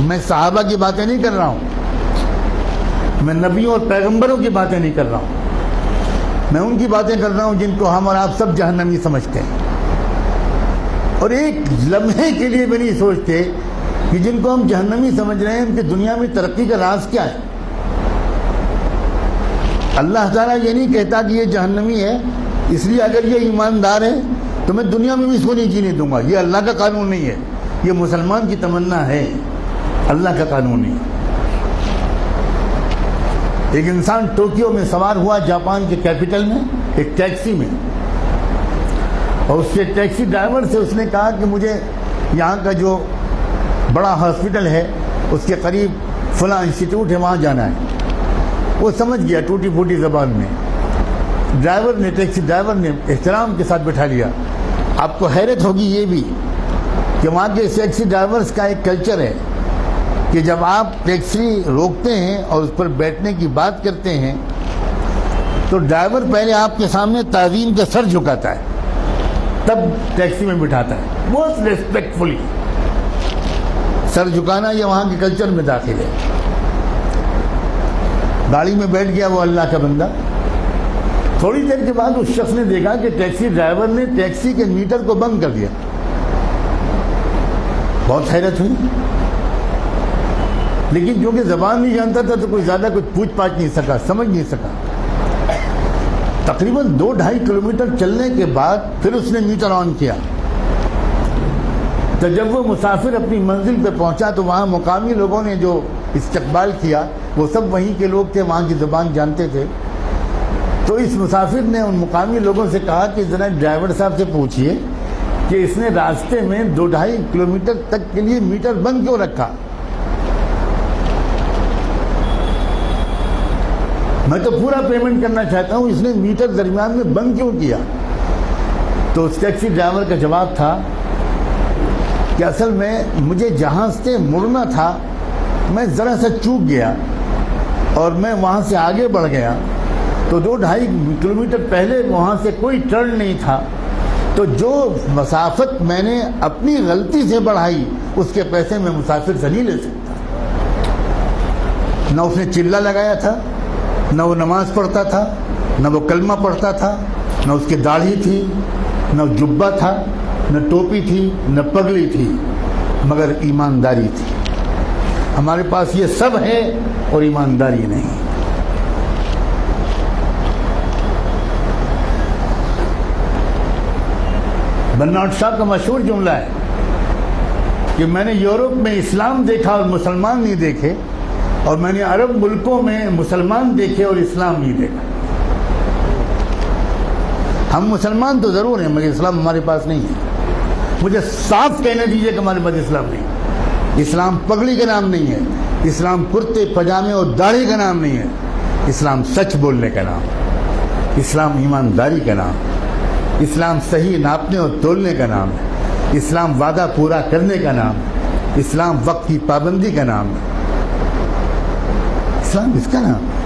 میں صحابہ کی باتیں نہیں کر رہا ہوں، میں نبیوں اور پیغمبروں کی باتیں نہیں کر رہا ہوں، میں ان کی باتیں کر رہا ہوں جن کو ہم اور آپ سب جہنمی سمجھتے ہیں، اور ایک لمحے کے لیے بھی نہیں سوچتے کہ جن کو ہم جہنمی سمجھ رہے ہیں ان کی دنیا میں ترقی کا راز کیا ہے۔ اللہ تعالیٰ یہ نہیں کہتا کہ یہ جہنمی ہے اس لیے اگر یہ ایماندار ہے تو میں دنیا میں بھی اس کو نہیں جینے دوں گا، یہ اللہ کا قانون نہیں ہے، یہ مسلمان کی تمنا ہے، اللہ کا قانون نہیں۔ ایک انسان ٹوکیو میں سوار ہوا جاپان کے کیپٹل میں ایک ٹیکسی میں، اور اس کے ٹیکسی ڈرائیور سے اس نے کہا کہ مجھے یہاں کا جو بڑا ہاسپٹل ہے اس کے قریب فلاں انسٹیٹیوٹ ہے وہاں جانا ہے۔ وہ سمجھ گیا ٹوٹی پھوٹی زبان میں، ٹیکسی ڈرائیور نے احترام کے ساتھ بٹھا لیا۔ آپ کو حیرت ہوگی یہ بھی کہ وہاں کے ٹیکسی ڈرائیورز کا ایک کلچر ہے کہ جب آپ ٹیکسی روکتے ہیں اور اس پر بیٹھنے کی بات کرتے ہیں تو ڈرائیور پہلے آپ کے سامنے تعظیم کا سر جھکاتا ہے، تب ٹیکسی میں بٹھاتا ہے، بہت ریسپیکٹفلی۔ سر جھکانا یہ وہاں کے کلچر میں داخل ہے۔ گاڑی میں بیٹھ گیا وہ اللہ کا بندہ، تھوڑی دیر کے بعد اس شخص نے دیکھا کہ ٹیکسی ڈرائیور نے ٹیکسی کے میٹر کو بند کر دیا۔ بہت حیرت ہوئی، لیکن کیونکہ زبان نہیں جانتا تھا تو کوئی زیادہ کچھ پوچھ پاچھ نہیں سکا، سمجھ نہیں سکا۔ تقریباً 2-2.5 کلومیٹر چلنے کے بعد پھر اس نے میٹر آن کیا، تو جب وہ مسافر اپنی منزل پہ پہنچا تو وہاں مقامی لوگوں نے جو استقبال کیا وہ سب وہیں کے لوگ تھے، وہاں کی زبان جانتے تھے۔ تو اس مسافر نے ان مقامی لوگوں سے کہا کہ ذرا ڈرائیور صاحب سے پوچھئے کہ اس نے راستے میں 2-2.5 کلومیٹر تک کے لیے میٹر بند کیوں رکھا؟ میں تو پورا پیمنٹ کرنا چاہتا ہوں، اس نے میٹر درمیان میں بند کیوں کیا؟ تو اس ٹیکسی ڈرائیور کا جواب تھا کہ اصل میں مجھے جہاں سے مڑنا تھا میں ذرا سا چوک گیا اور میں وہاں سے آگے بڑھ گیا، تو 2-2.5 کلومیٹر پہلے وہاں سے کوئی ٹرن نہیں تھا، تو جو مسافت میں نے اپنی غلطی سے بڑھائی اس کے پیسے میں مسافر سے نہیں لے سکتا۔ نہ اس نے چلہ لگایا تھا، نہ وہ نماز پڑھتا تھا، نہ وہ کلمہ پڑھتا تھا، نہ اس کی داڑھی تھی، نہ جبہ تھا، نہ ٹوپی تھی، نہ پگڑی تھی، مگر ایمانداری تھی۔ ہمارے پاس یہ سب ہے اور ایمانداری نہیں۔ برنارڈ شاہ کا مشہور جملہ ہے کہ میں نے یورپ میں اسلام دیکھا اور مسلمان نہیں دیکھے، اور میں نے عرب ملکوں میں مسلمان دیکھے اور اسلام نہیں دیکھا۔ ہم مسلمان تو ضرور ہیں مگر اسلام ہمارے پاس نہیں ہے۔ مجھے صاف کہنے دیجئے کہ ہمارے پاس اسلام نہیں ہے۔ اسلام پگڑی کا نام نہیں ہے، اسلام کرتے پجامے اور داڑھی کا نام نہیں ہے، اسلام سچ بولنے کا نام، اسلام ایمانداری کا نام، اسلام صحیح ناپنے اور تولنے کا نام ہے، اسلام وعدہ پورا کرنے کا نام ہے، اسلام وقت کی پابندی کا نام ہے، اسلام اس کا نام ہے۔